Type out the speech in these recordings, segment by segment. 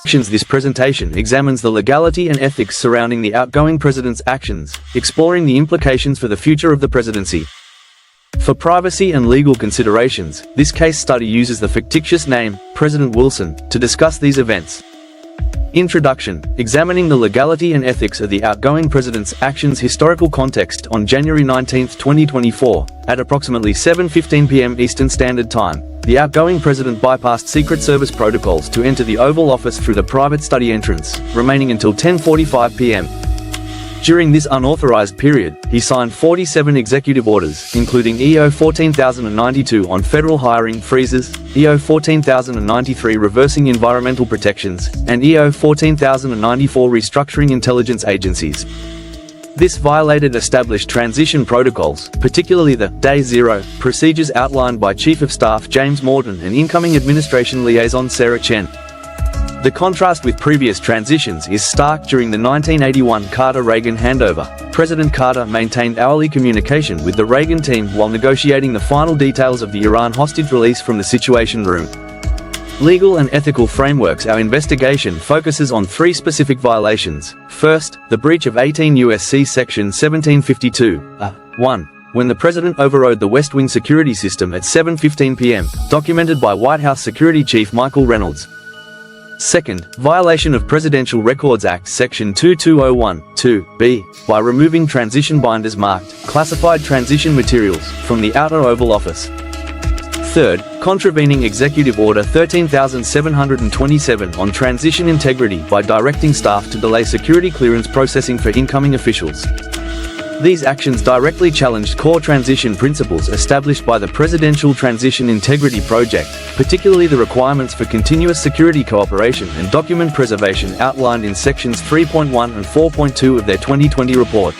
This presentation examines the legality and ethics surrounding the outgoing president's actions, exploring the implications for the future of the presidency. For privacy and legal considerations, this case study uses the fictitious name, President Wilson, to discuss these events. Introduction: examining the legality and ethics of the outgoing president's actions. Historical context: on January 19, 2024, at approximately 7:15 p.m. Eastern Standard Time, the outgoing president bypassed Secret Service protocols to enter the Oval Office through the private study entrance, remaining until 10:45 p.m. During this unauthorized period, he signed 47 executive orders, including EO 14092 on federal hiring freezes, EO 14093 reversing environmental protections, and EO 14094 restructuring intelligence agencies. This violated established transition protocols, particularly the Day Zero procedures outlined by Chief of Staff James Morton and incoming administration liaison Sarah Chen. The contrast with previous transitions is stark. During the 1981 Carter-Reagan handover, President Carter maintained hourly communication with the Reagan team while negotiating the final details of the Iran hostage release from the Situation Room. Legal and ethical frameworks: our investigation focuses on three specific violations. First, the breach of 18 U.S.C. Section 1752. 1. When the President overrode the West Wing security system at 7:15 p.m., documented by White House Security Chief Michael Reynolds. Second, violation of Presidential Records Act Section 2201(2)(b), by removing transition binders marked classified transition materials from the outer Oval Office. Third, contravening Executive Order 13727 on transition integrity by directing staff to delay security clearance processing for incoming officials. These actions directly challenged core transition principles established by the Presidential Transition Integrity Project, particularly the requirements for continuous security cooperation and document preservation outlined in Sections 3.1 and 4.2 of their 2020 report.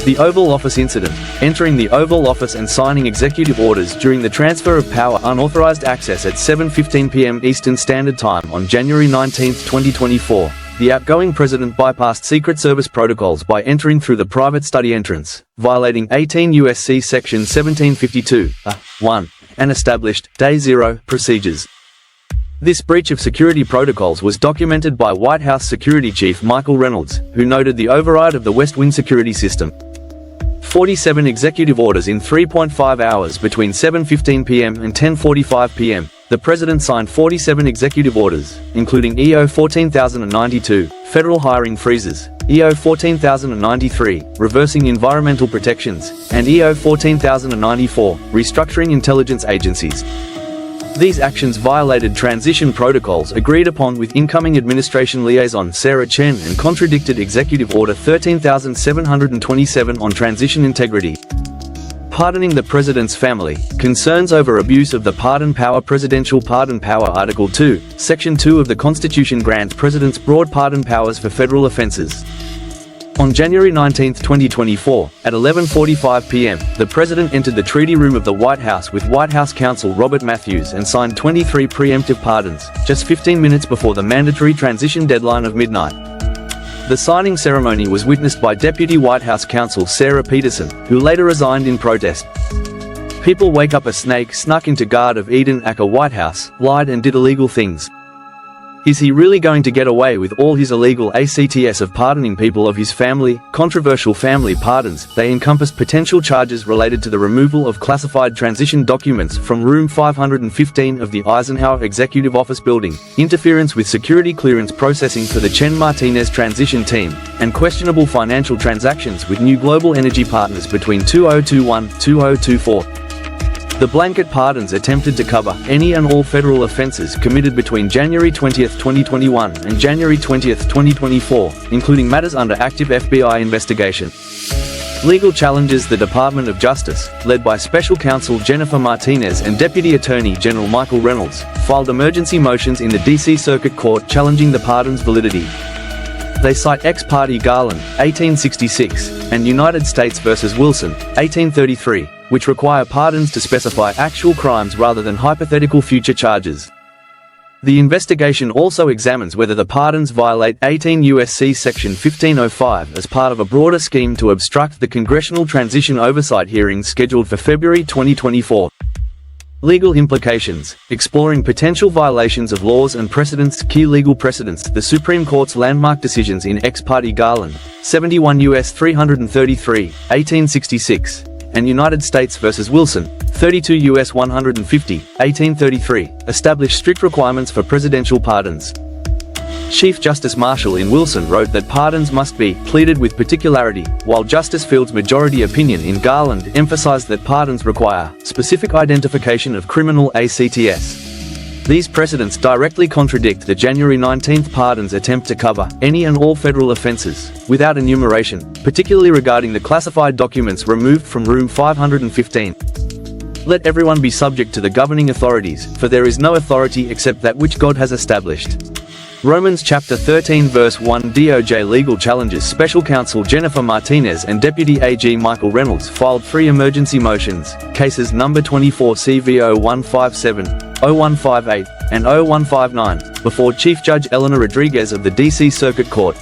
The Oval Office incident: entering the Oval Office and signing executive orders during the transfer of power. Unauthorized access at 7:15 p.m. Eastern Standard Time on January 19, 2024. The outgoing president bypassed Secret Service protocols by entering through the private study entrance, violating 18 U.S.C. Section 1752, 1, and established Day Zero procedures. This breach of security protocols was documented by White House Security Chief Michael Reynolds, who noted the override of the West Wing security system. 47 executive orders in 3.5 hours between 7:15 p.m. and 10:45 p.m. The President signed 47 executive orders, including EO 14092, federal hiring freezes, EO 14093, reversing environmental protections, and EO 14094, restructuring intelligence agencies. These actions violated transition protocols agreed upon with incoming administration liaison Sarah Chen and contradicted Executive Order 13727 on transition integrity. Pardoning the President's family: concerns over abuse of the pardon power. Presidential pardon power. Article 2, Section 2 of the Constitution grants Presidents broad pardon powers for federal offenses. On January 19, 2024, at 11:45 p.m., the President entered the Treaty Room of the White House with White House counsel Robert Matthews and signed 23 preemptive pardons, just 15 minutes before the mandatory transition deadline of midnight. The signing ceremony was witnessed by Deputy White House counsel Sarah Peterson, who later resigned in protest. People wake up: a snake snuck into Garden of Eden at a White House, lied and did illegal things. Is he really going to get away with all his illegal acts of pardoning people of his family? Controversial family pardons: they encompassed potential charges related to the removal of classified transition documents from room 515 of the Eisenhower Executive Office building, interference with security clearance processing for the Chen Martinez transition team, and questionable financial transactions with new global energy partners between 2021-2024. The blanket pardons attempted to cover any and all federal offenses committed between January 20, 2021 and January 20, 2024, including matters under active FBI investigation. Legal challenges: the Department of Justice, led by Special Counsel Jennifer Martinez and Deputy Attorney General Michael Reynolds, filed emergency motions in the D.C. Circuit Court challenging the pardon's validity. They cite Ex parte Garland, 1866, and United States v. Wilson, 1833, which require pardons to specify actual crimes rather than hypothetical future charges. The investigation also examines whether the pardons violate 18 U.S.C. Section 1505 as part of a broader scheme to obstruct the Congressional Transition Oversight hearings scheduled for February 2024. Legal implications. Exploring potential violations of laws and precedents. Key legal precedents. The Supreme Court's landmark decisions in Ex parte Garland, 71 U.S. 333, 1866, and United States v. Wilson, 32 U.S. 150, 1833, establish strict requirements for presidential pardons. Chief Justice Marshall in Wilson wrote that pardons must be pleaded with particularity, while Justice Field's majority opinion in Garland emphasized that pardons require specific identification of criminal acts. These precedents directly contradict the January 19 pardons attempt to cover any and all federal offenses, without enumeration, particularly regarding the classified documents removed from Room 515. Let everyone be subject to the governing authorities, for there is no authority except that which God has established. Romans chapter 13 verse 1. DOJ legal challenges. Special counsel Jennifer Martinez and Deputy AG Michael Reynolds filed 3 emergency motions, cases number 24 CVO 157, 0158, and 0159, before Chief Judge Eleanor Rodriguez of the D.C. Circuit Court.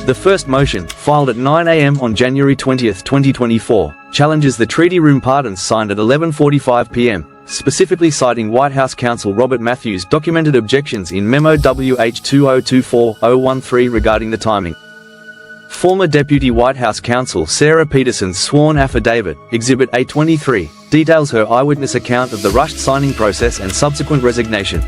The first motion, filed at 9 a.m. on January 20, 2024, challenges the treaty room pardons signed at 11:45 p.m., specifically citing White House counsel Robert Matthews' documented objections in Memo WH-2024-013 regarding the timing. Former Deputy White House counsel Sarah Peterson's sworn affidavit, Exhibit A23, details her eyewitness account of the rushed signing process and subsequent resignation.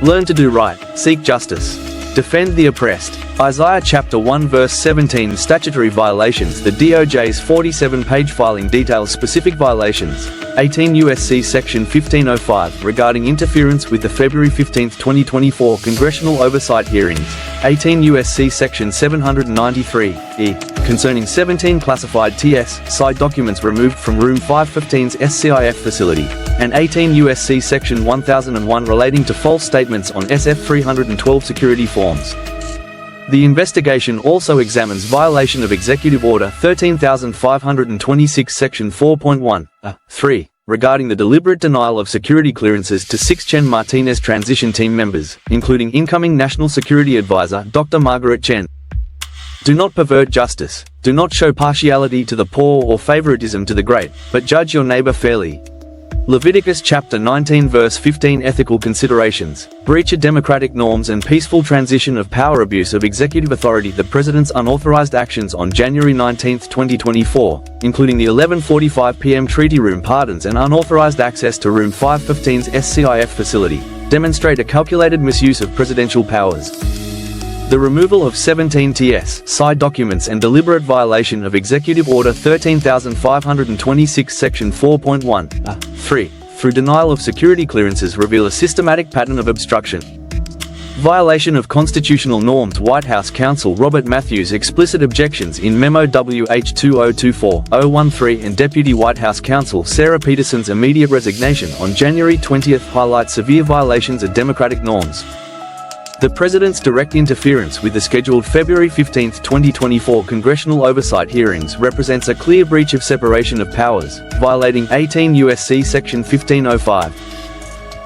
Learn to do right, seek justice, defend the oppressed. Isaiah chapter 1 verse 17. Statutory violations. The DOJ's 47-page filing details specific violations. 18 U.S.C. section 1505 regarding interference with the February 15, 2024 congressional oversight hearings. 18 U.S.C. section 793(e) concerning 17 classified TS/SI documents removed from Room 515's SCIF facility, and 18 U.S.C. section 1001 relating to false statements on SF-312 security forms. The investigation also examines violation of Executive Order 13,526 Section 4.1(3), regarding the deliberate denial of security clearances to 6 Chen Martinez transition team members, including incoming National Security Advisor Dr. Margaret Chen. Do not pervert justice. Do not show partiality to the poor or favoritism to the great, but judge your neighbor fairly. Leviticus chapter 19 verse 15. Ethical considerations. Breach of democratic norms and peaceful transition of power. Abuse of executive authority. The President's unauthorized actions on January 19, 2024, including the 11:45 p.m. treaty room pardons and unauthorized access to Room 515's SCIF facility, demonstrate a calculated misuse of presidential powers. The removal of 17 TS/SI documents and deliberate violation of Executive Order 13,526 Section 4.1(3) through denial of security clearances reveal a systematic pattern of obstruction. Violation of constitutional norms. White House counsel Robert Matthews' explicit objections in Memo WH-2024-013 and Deputy White House counsel Sarah Peterson's immediate resignation on January 20 highlight severe violations of democratic norms. The President's direct interference with the scheduled February 15, 2024 congressional oversight hearings represents a clear breach of separation of powers, violating 18 U.S.C. Section 1505.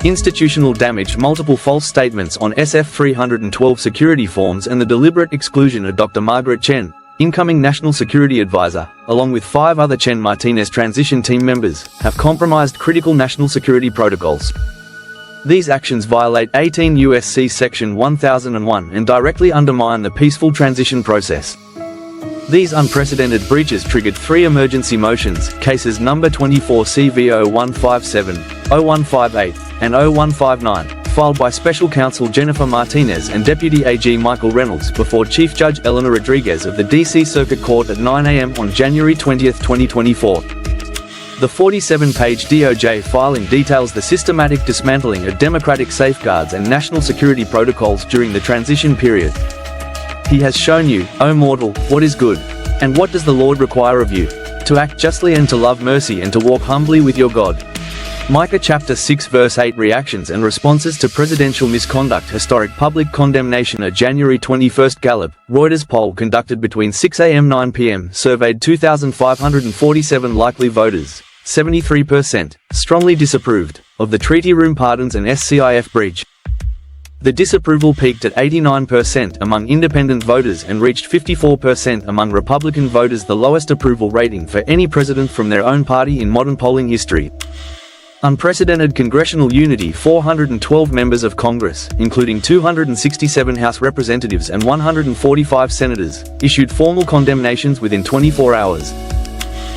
Institutional damage. Multiple false statements on SF-312 security forms and the deliberate exclusion of Dr. Margaret Chen, incoming National Security Advisor, along with 5 other Chen Martinez transition team members, have compromised critical national security protocols. These actions violate 18 U.S.C. Section 1001 and directly undermine the peaceful transition process. These unprecedented breaches triggered 3 emergency motions, cases number 24 CVO 157, 0158, and 0159, filed by Special Counsel Jennifer Martinez and Deputy AG Michael Reynolds before Chief Judge Eleanor Rodriguez of the D.C. Circuit Court at 9 a.m. on January 20, 2024. The 47-page DOJ filing details the systematic dismantling of democratic safeguards and national security protocols during the transition period. He has shown you, O mortal, what is good. And what does the Lord require of you? To act justly and to love mercy and to walk humbly with your God. Micah chapter 6 verse 8. Reactions and responses to presidential misconduct. Historic public condemnation. A January 21 Gallup, Reuters poll conducted between 6 a.m. and 9 p.m. surveyed 2,547 likely voters. 73% strongly disapproved of the treaty room pardons and SCIF breach. The disapproval peaked at 89% among independent voters and reached 54% among Republican voters, the lowest approval rating for any president from their own party in modern polling history. Unprecedented congressional unity. 412 members of Congress, including 267 House representatives and 145 senators, issued formal condemnations within 24 hours.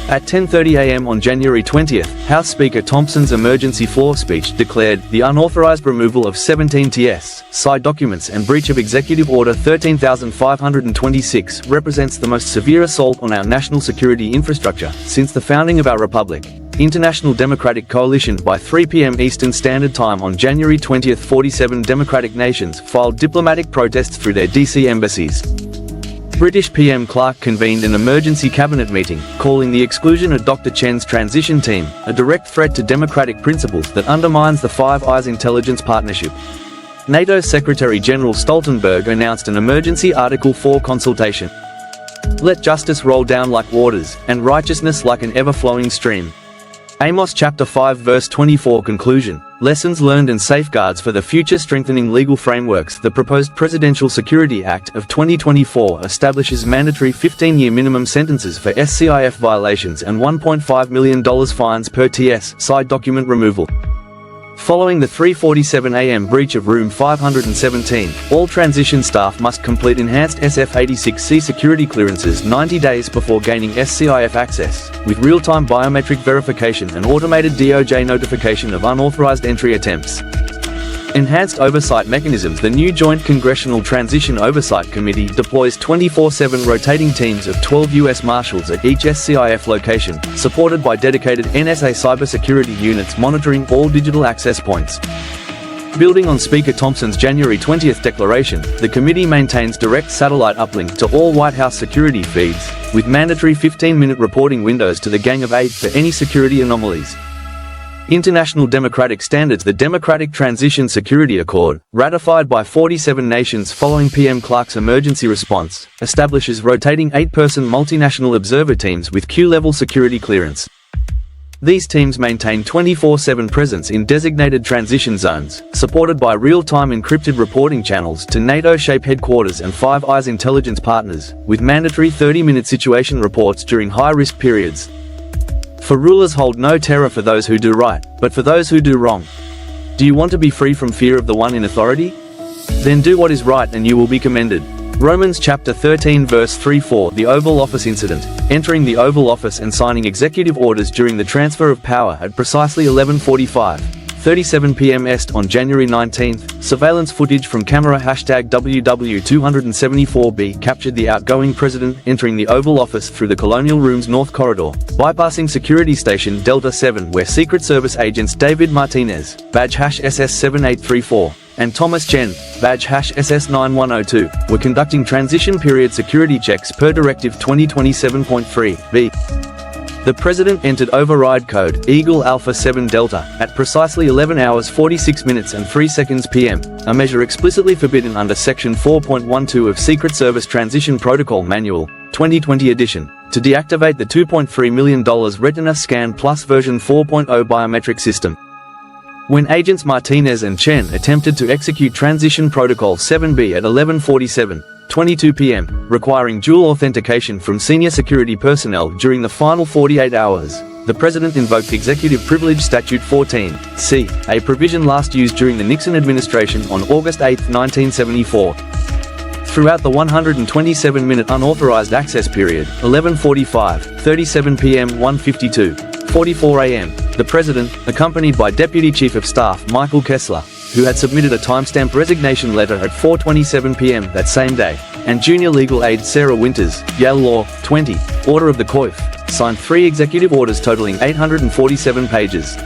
At 10:30 a.m. on January 20th, House Speaker Thompson's emergency floor speech declared the unauthorized removal of 17 TS side documents and breach of Executive Order 13,526 represents the most severe assault on our national security infrastructure since the founding of our republic. International Democratic Coalition. By 3 p.m. Eastern Standard Time on January 20th, 47 democratic nations filed diplomatic protests through their DC embassies. British PM Clark convened an emergency cabinet meeting, calling the exclusion of Dr. Chen's transition team a direct threat to democratic principles that undermines the Five Eyes intelligence partnership. NATO Secretary General Stoltenberg announced an emergency Article 4 consultation. Let justice roll down like waters, and righteousness like an ever-flowing stream. Amos chapter 5 verse 24. Conclusion. Lessons learned and safeguards for the future. Strengthening legal frameworks. The proposed Presidential Security Act of 2024 establishes mandatory 15-year minimum sentences for SCIF violations and $1.5 million fines per TS side document removal. Following the 3:47 a.m. breach of Room 517, all transition staff must complete enhanced SF-86C security clearances 90 days before gaining SCIF access, with real-time biometric verification and automated DOJ notification of unauthorized entry attempts. Enhanced oversight mechanisms. The new Joint Congressional Transition Oversight Committee deploys 24/7 rotating teams of 12 U.S. Marshals at each SCIF location, supported by dedicated NSA cybersecurity units monitoring all digital access points. Building on Speaker Thompson's January 20th declaration, the committee maintains direct satellite uplink to all White House security feeds, with mandatory 15-minute reporting windows to the Gang of Eight for any security anomalies. International democratic standards. The Democratic Transition Security Accord, ratified by 47 nations following PM Clark's emergency response, establishes rotating 8-person multinational observer teams with Q-level security clearance. These teams maintain 24/7 presence in designated transition zones, supported by real-time encrypted reporting channels to NATO-SHAPE headquarters and Five Eyes intelligence partners, with mandatory 30-minute situation reports during high-risk periods. For rulers hold no terror for those who do right, but for those who do wrong. Do you want to be free from fear of the one in authority? Then do what is right and you will be commended. Romans chapter 13 verse 3-4. The Oval Office incident. Entering the Oval Office and signing executive orders during the transfer of power at precisely 11:37 p.m. Est on January 19th, surveillance footage from camera #WW274B captured the outgoing president entering the Oval Office through the Colonial Room's North Corridor, bypassing security station Delta 7 where Secret Service agents David Martinez, badge #SS7834, and Thomas Chen, badge #SS9102, were conducting transition period security checks per Directive 2027.3b. The President entered override code Eagle Alpha 7 Delta at precisely 11 hours 46 minutes and 3 seconds p.m., a measure explicitly forbidden under Section 4.12 of Secret Service Transition Protocol Manual, 2020 edition, to deactivate the $2.3 million Retina Scan Plus version 4.0 biometric system. When agents Martinez and Chen attempted to execute Transition Protocol 7B at 11:22 p.m., requiring dual authentication from senior security personnel during the final 48 hours, the President invoked Executive Privilege Statute 14(c), a provision last used during the Nixon administration on August 8, 1974. Throughout the 127-minute unauthorized access period, 11:45, p.m., 1:52, a.m., the President, accompanied by Deputy Chief of Staff Michael Kessler, who had submitted a timestamp resignation letter at 4:27 p.m. that same day, and junior legal aide Sarah Winters, Yale Law, 20, Order of the Coif, signed 3 executive orders totaling 847 pages.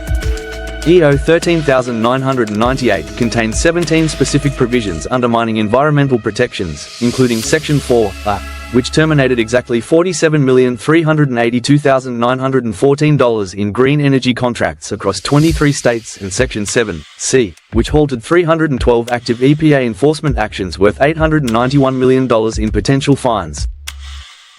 EO 13998 contains 17 specific provisions undermining environmental protections, including Section 4A, which terminated exactly $47,382,914 in green energy contracts across 23 states, and Section 7C, which halted 312 active EPA enforcement actions worth $891 million in potential fines.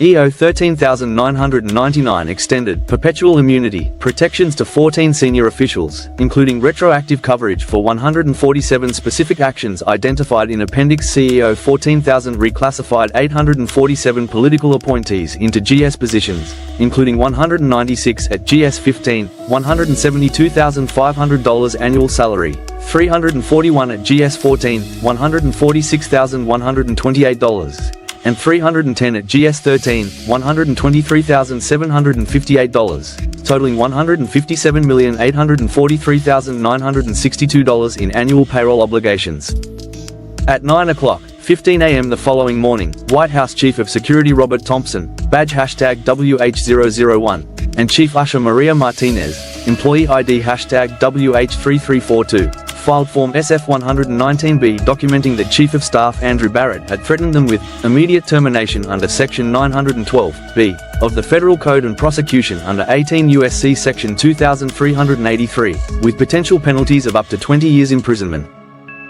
EO 13999 extended perpetual immunity protections to 14 senior officials, including retroactive coverage for 147 specific actions identified in Appendix C. EO 14000 reclassified 847 political appointees into GS positions, including 196 at GS 15, $172,500 annual salary, 341 at GS 14, $146,128. and 310 at GS 13, $123,758, totaling $157,843,962 in annual payroll obligations. At 9:15 a.m. the following morning, White House Chief of Security Robert Thompson, badge #WH001, and Chief Usher Maria Martinez, employee ID #WH3342, filed Form SF-119B documenting that Chief of Staff Andrew Barrett had threatened them with immediate termination under Section 912B of the Federal Code and prosecution under 18 U.S.C. Section 2383, with potential penalties of up to 20 years imprisonment.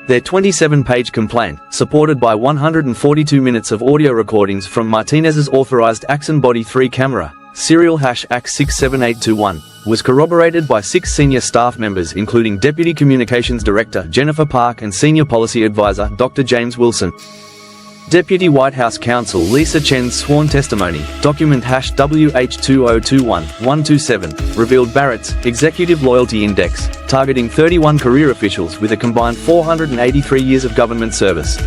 Their 27-page complaint, supported by 142 minutes of audio recordings from Martinez's authorized Axon Body 3 camera, serial #AX67821, was corroborated by 6 senior staff members including Deputy Communications Director Jennifer Park and Senior Policy Advisor Dr. James Wilson. Deputy White House Counsel Lisa Chen's sworn testimony, document #WH2021127, revealed Barrett's Executive Loyalty Index, targeting 31 career officials with a combined 483 years of government service.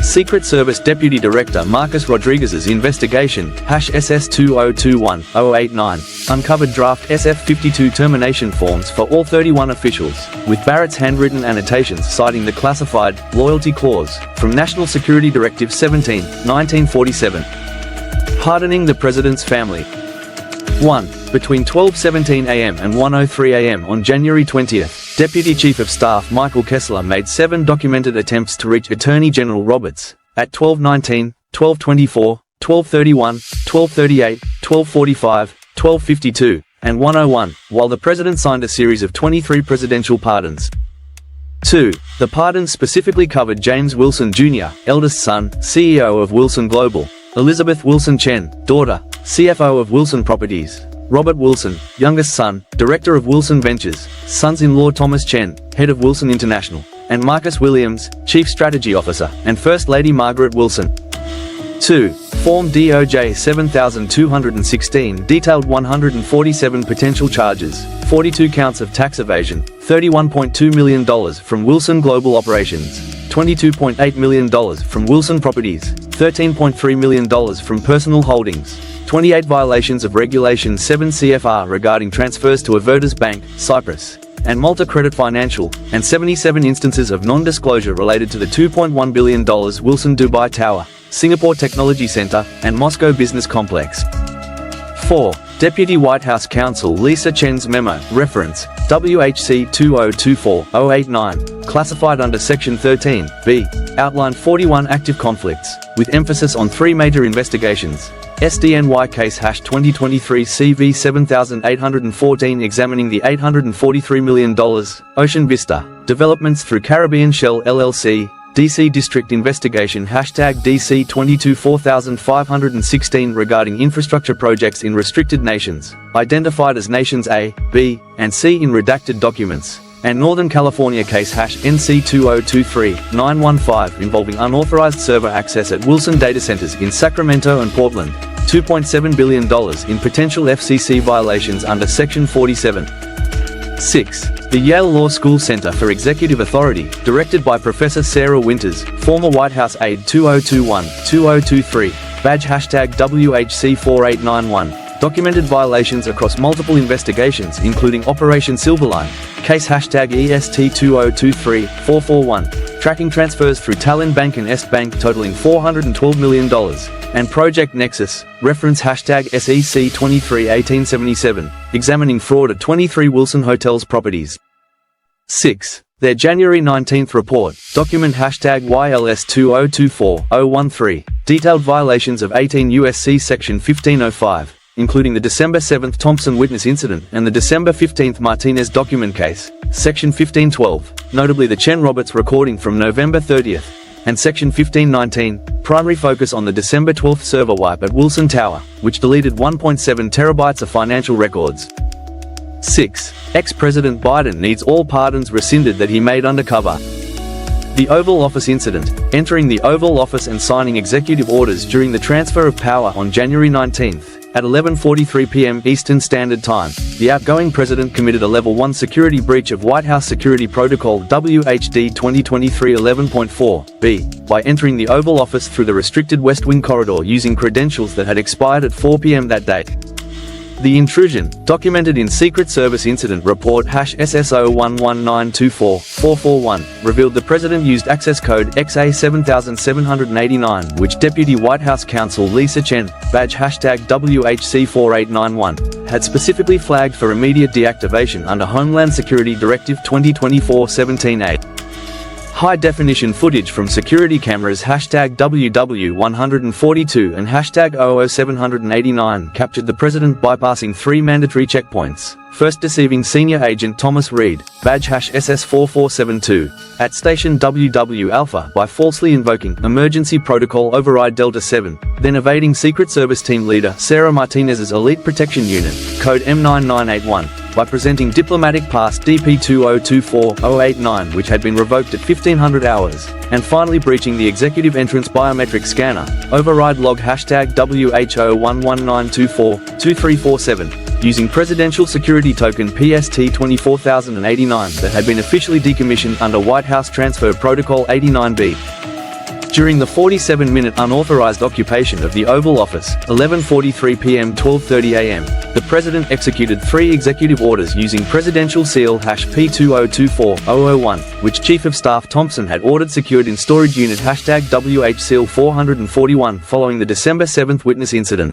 Secret Service Deputy Director Marcus Rodriguez's investigation, #SS2021089, uncovered draft SF-52 termination forms for all 31 officials, with Barrett's handwritten annotations citing the classified loyalty clause from National Security Directive 17, 1947. Pardoning the President's Family. 1. Between 12:17 a.m. and 1:03 a.m. on January 20th, Deputy Chief of Staff Michael Kessler made 7 documented attempts to reach Attorney General Roberts at 12:19, 12:24, 12:31, 12:38, 12:45, 12:52, and 1:01, while the President signed a series of 23 presidential pardons. 2. The pardons specifically covered James Wilson Jr., eldest son, CEO of Wilson Global; Elizabeth Wilson Chen, daughter, CFO of Wilson Properties; Robert Wilson, youngest son, Director of Wilson Ventures; sons-in-law Thomas Chen, head of Wilson International; and Marcus Williams, Chief Strategy Officer, and First Lady Margaret Wilson. 2. Form DOJ 7216 detailed 147 potential charges, 42 counts of tax evasion, $31.2 million from Wilson Global Operations, $22.8 million from Wilson Properties, $13.3 million from Personal Holdings, 28 violations of Regulation 7 CFR regarding transfers to Avertis Bank, Cyprus, and Malta Credit Financial, and 77 instances of non-disclosure related to the $2.1 billion Wilson Dubai Tower, Singapore Technology Center, and Moscow Business Complex. 4. Deputy White House Counsel Lisa Chen's memo, reference, WHC 2024-089, classified under Section 13(b), outlined 41 active conflicts, with emphasis on 3 major investigations. SDNY case #2023 CV 7814 examining the $843 million, Ocean Vista, developments through Caribbean Shell LLC, DC District Investigation #DC 224516 regarding infrastructure projects in restricted nations, identified as nations A, B, and C in redacted documents, and Northern California case #NC 2023-915 involving unauthorized server access at Wilson data centers in Sacramento and Portland, $2.7 billion in potential FCC violations under Section 47. 6. The Yale Law School Center for Executive Authority, directed by Professor Sarah Winters, former White House aide 2021-2023, badge #WHC4891, documented violations across multiple investigations including Operation Silverline, case #EST2023-441, tracking transfers through Tallinn Bank and Est Bank totaling $412 million, and Project Nexus, reference #SEC231877, examining fraud at 23 Wilson Hotels properties. 6. Their January 19th report, document #YLS2024013, detailed violations of 18 U.S.C. Section 1505, including the December 7th Thompson witness incident and the December 15th Martinez document case, Section 1512, notably the Chen Roberts recording from November 30th, and Section 1519, primary focus on the December 12 server wipe at Wilson Tower, which deleted 1.7 terabytes of financial records. 6. Ex-President Biden needs all pardons rescinded that he made undercover. The Oval Office incident, entering the Oval Office and signing executive orders during the transfer of power on January 19, at 11:43 p.m. Eastern Standard Time, the outgoing president committed a Level 1 security breach of White House Security Protocol WHD 2023-11.4b by entering the Oval Office through the restricted West Wing corridor using credentials that had expired at 4 p.m. that day. The intrusion, documented in Secret Service Incident Report #SSO11924441, revealed the president used access code XA7789, which Deputy White House Counsel Lisa Chen, badge #WHC4891, had specifically flagged for immediate deactivation under Homeland Security Directive 2024-17A. High-definition footage from security cameras #WW142 and #00789 captured the president bypassing 3 mandatory checkpoints, first deceiving Senior Agent Thomas Reed, badge #SS4472, at Station WW Alpha by falsely invoking Emergency Protocol Override Delta 7, then evading Secret Service Team Leader Sarah Martinez's Elite Protection Unit, code M9981, by presenting Diplomatic Pass DP2024089 which had been revoked at 1500 hours, and finally breaching the Executive Entrance Biometric Scanner, override log #WHO1199242347, using Presidential Security Token PST 24089 that had been officially decommissioned under White House Transfer Protocol 89B. During the 47-minute unauthorized occupation of the Oval Office, 11:43 p.m. 12:30 a.m., the president executed 3 executive orders using Presidential Seal #P2024001, which Chief of Staff Thompson had ordered secured in Storage Unit #WH-Seal441 following the December 7 witness incident.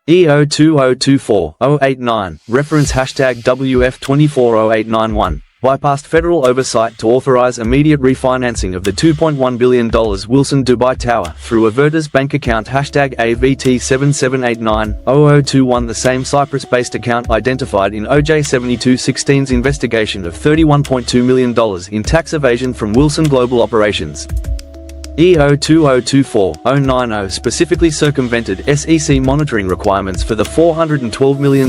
EO2024089, reference #WF240891, bypassed federal oversight to authorize immediate refinancing of the $2.1 billion Wilson Dubai Tower through Averta's bank account #AVT77890021, the same Cyprus-based account identified in OJ7216's investigation of $31.2 million in tax evasion from Wilson Global Operations. EO2024090 specifically circumvented SEC monitoring requirements for the $412 million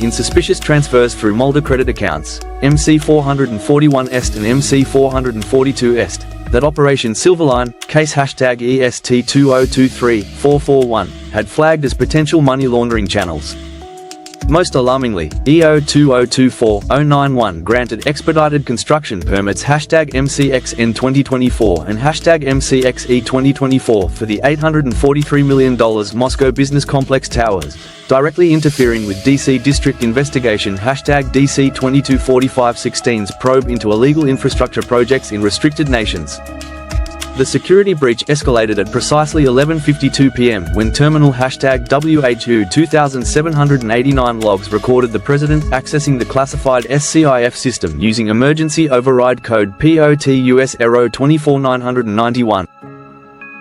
in suspicious transfers through Mulder credit accounts, MC441 Est and MC442 Est, that Operation Silverline, case #EST2023441, had flagged as potential money laundering channels. Most alarmingly, EO2024091 granted expedited construction permits #MCXN2024 and #MCXE2024 for the $843 million Moscow Business Complex Towers, directly interfering with DC District Investigation #DC224516's probe into illegal infrastructure projects in restricted nations. The security breach escalated at precisely 11:52 p.m. when terminal #WHU2789 logs recorded the president accessing the classified SCIF system using emergency override code POTUS 24991.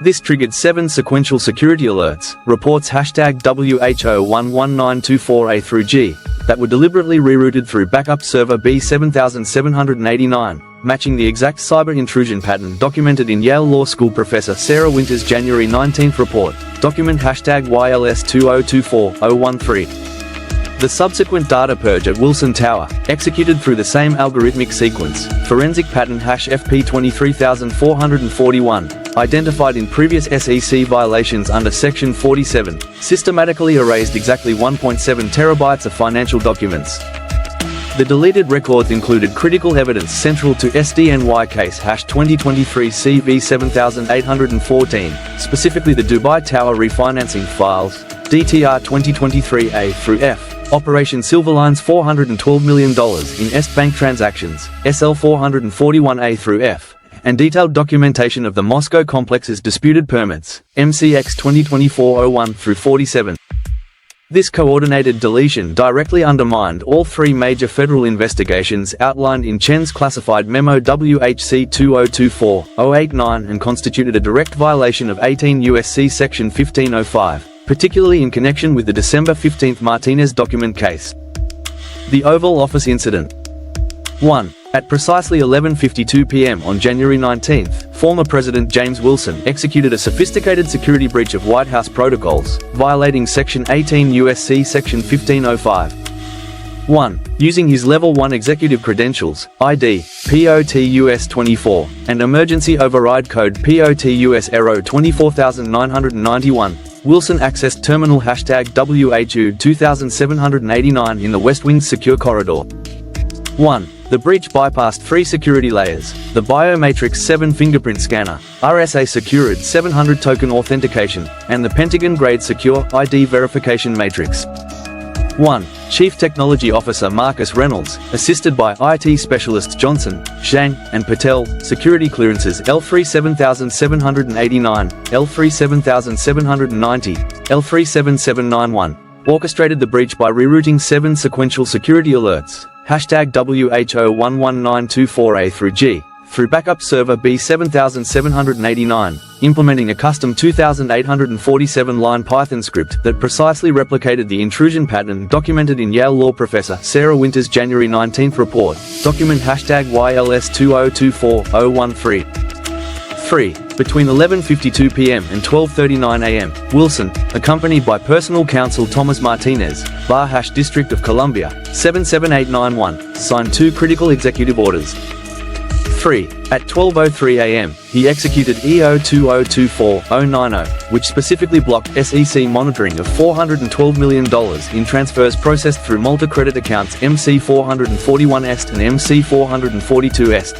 This triggered 7 sequential security alerts, reports #WHO119224A through G, that were deliberately rerouted through backup server B7789, matching the exact cyber intrusion pattern documented in Yale Law School professor Sarah Winter's January 19 report, document #YLS2024013. The subsequent data purge at Wilson Tower, executed through the same algorithmic sequence, forensic pattern #FP23441, identified in previous SEC violations under Section 47, systematically erased exactly 1.7 terabytes of financial documents. The deleted records included critical evidence central to SDNY case #2023 CV7814, specifically the Dubai Tower refinancing files, DTR 2023A through F, Operation Silverline's $412 million in Est Bank transactions, SL 441A through F, and detailed documentation of the Moscow complex's disputed permits, MCX 2024-01 through 47. This coordinated deletion directly undermined all 3 major federal investigations outlined in Chen's classified memo WHC 2024-089 and constituted a direct violation of 18 U.S.C. Section 1505, particularly in connection with the December 15 Martinez document case. The Oval Office incident. 1. At precisely 11:52 p.m. on January 19th, former President James Wilson executed a sophisticated security breach of White House protocols, violating Section 18 U.S.C. Section 1505. 1. Using his Level 1 executive credentials, ID, POTUS-24, and emergency override code POTUS-ERO 24991, Wilson accessed terminal #WHU 2789 in the West Wing's secure corridor. 1. The breach bypassed 3 security layers: the Biomatrix 7 fingerprint scanner, RSA Secured 700 token authentication, and the Pentagon-grade secure ID verification matrix. 1. Chief Technology Officer Marcus Reynolds, assisted by IT specialists Johnson, Zhang, and Patel, security clearances L3 7789, L3 7790, L3 7791, orchestrated the breach by rerouting 7 sequential security alerts, #WHO119224A through G, through backup server B7789, implementing a custom 2847-line Python script that precisely replicated the intrusion pattern documented in Yale law professor Sarah Winter's January 19 report, document #YLS2024013. 3. Between 11:52 p.m. and 12:39 a.m., Wilson, accompanied by personal counsel Thomas Martinez, District of Columbia, 77891, signed 2 critical executive orders. 3. At 12:03 a.m., he executed EO 2024090, which specifically blocked SEC monitoring of $412 million in transfers processed through multi-credit accounts MC441est and MC442est.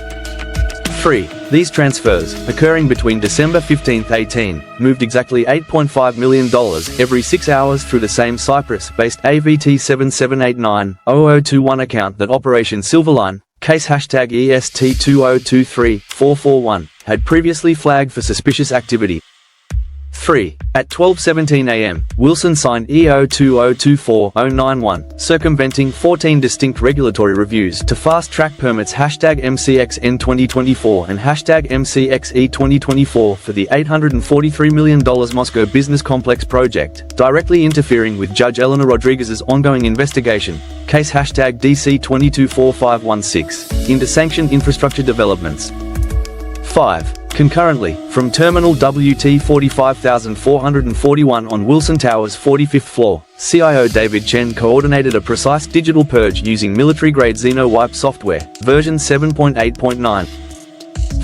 3. These transfers, occurring between December 15, 18, moved exactly $8.5 million every 6 hours through the same Cyprus-based AVT 7789-0021 account that Operation Silverline, case #EST2023441, had previously flagged for suspicious activity. 3. At 12:17 a.m., Wilson signed EO 2024091, circumventing 14 distinct regulatory reviews to fast-track permits #MCXN 2024 and #MCXE 2024 for the $843 million Moscow Business Complex project, directly interfering with Judge Eleanor Rodriguez's ongoing investigation, case #DC224516, into sanctioned infrastructure developments. 5. Concurrently, from Terminal WT 45441 on Wilson Tower's 45th floor, CIO David Chen coordinated a precise digital purge using military-grade Xeno-Wipe software, version 7.8.9.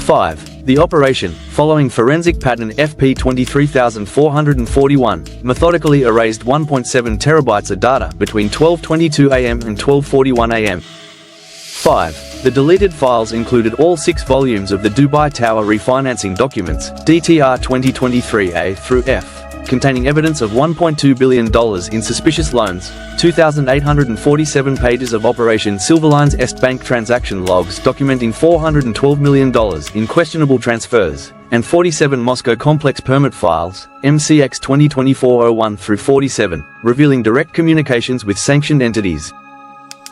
5. The operation, following forensic pattern FP 23441, methodically erased 1.7 terabytes of data between 12:22 a.m. and 12:41 a.m. 5. The deleted files included all 6 volumes of the Dubai Tower refinancing documents, DTR 2023A through F, containing evidence of $1.2 billion in suspicious loans, 2,847 pages of Operation Silverline's Est Bank transaction logs documenting $412 million in questionable transfers, and 47 Moscow Complex permit files, MCX 2024-01 through 47, revealing direct communications with sanctioned entities.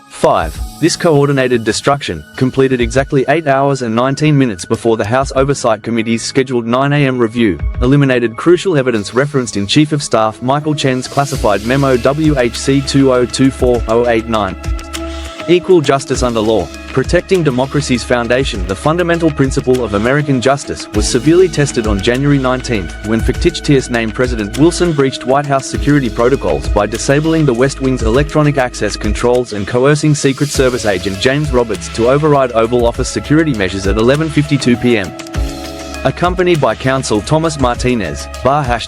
5. This coordinated destruction, completed exactly 8 hours and 19 minutes before the House Oversight Committee's scheduled 9 a.m. review, eliminated crucial evidence referenced in Chief of Staff Michael Chen's classified memo WHC 2024089. Equal justice under law. Protecting democracy's foundation, the fundamental principle of American justice, was severely tested on January 19 when fictitious named President Wilson breached White House security protocols by disabling the West Wing's electronic access controls and coercing Secret Service agent James Roberts to override Oval Office security measures at 11:52 p.m. Accompanied by counsel Thomas Martinez,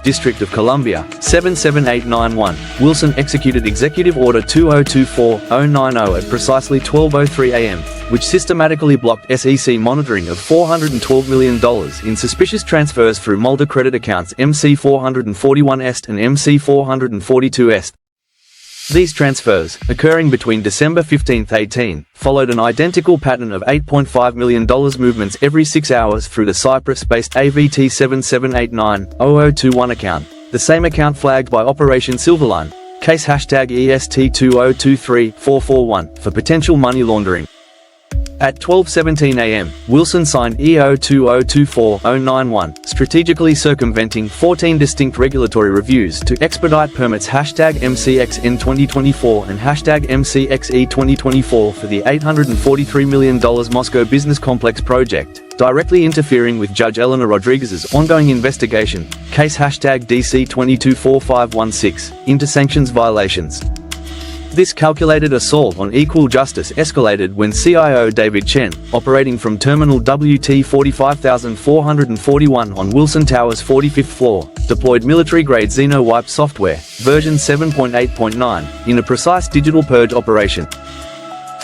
District of Columbia, 77891, Wilson executed Executive Order 2024090 at precisely 12:03 a.m., which systematically blocked SEC monitoring of $412 million in suspicious transfers through multi-credit accounts MC441est and MC442est. These transfers, occurring between December 15, 18, followed an identical pattern of $8.5 million movements every 6 hours through the Cyprus-based AVT 7789-0021 account, the same account flagged by Operation Silverline, case #EST2023441, for potential money laundering. At 12:17 a.m., Wilson signed EO 2024-091, strategically circumventing 14 distinct regulatory reviews to expedite permits #MCXN 2024 and #MCXE 2024 for the $843 million Moscow Business Complex project, directly interfering with Judge Eleanor Rodriguez's ongoing investigation, case DC 224516, into sanctions violations. This calculated assault on equal justice escalated when CIO David Chen, operating from Terminal WT 45441 on Wilson Tower's 45th floor, deployed military-grade Xeno-wipe software, version 7.8.9, in a precise digital purge operation.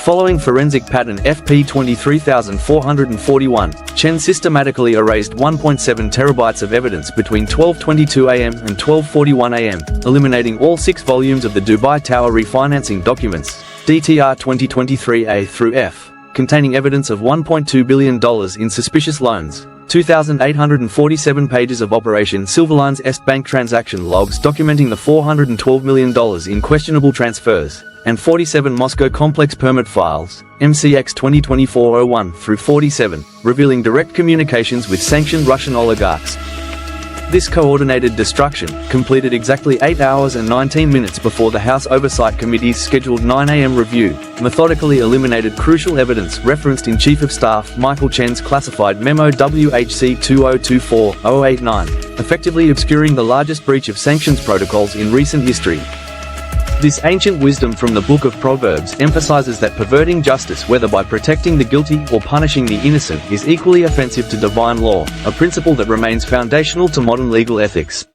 Following forensic pattern FP 23441, Chen systematically erased 1.7 terabytes of evidence between 12:22 a.m. and 12:41 a.m., eliminating all 6 volumes of the Dubai Tower refinancing documents, DTR 2023A through F, containing evidence of $1.2 billion in suspicious loans, 2,847 pages of Operation Silverline's S-Bank transaction logs documenting the $412 million in questionable transfers, and 47 Moscow Complex permit files, MCX 2024-01 through 47, revealing direct communications with sanctioned Russian oligarchs. This coordinated destruction, completed exactly 8 hours and 19 minutes before the House Oversight Committee's scheduled 9 a.m. review, methodically eliminated crucial evidence referenced in Chief of Staff Michael Chen's classified memo WHC 2024-089, effectively obscuring the largest breach of sanctions protocols in recent history. This ancient wisdom from the Book of Proverbs emphasizes that perverting justice, whether by protecting the guilty or punishing the innocent, is equally offensive to divine law, a principle that remains foundational to modern legal ethics.